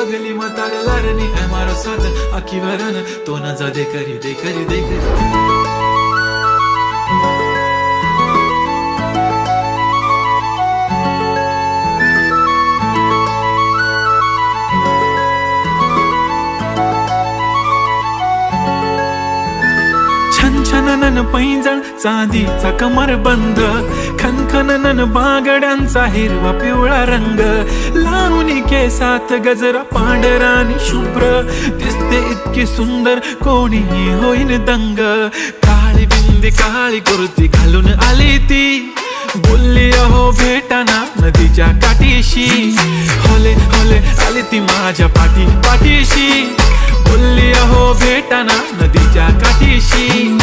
पगली मतार लारनी है मारो साथ आखी वरन तो न जा दे करी दे करी दे करी। छनछनन पैंजण चांदीचा कमरबंद, खनखनन बागड्यांचा हिरवा पिवळा रंग, लावणी केसात गजरा पांढरा आणि शुभ्र, दिसते इतकी सुंदर कोणीही होईन दंग। काळी बिंदी काळी कुर्ती घालून आली ती, बोलली अहो भेटाना नदीच्या काठीशी, होले होले आली ती माझ्या पाठीशी, बोलली अहो भेटाना नदीच्या काठीशी।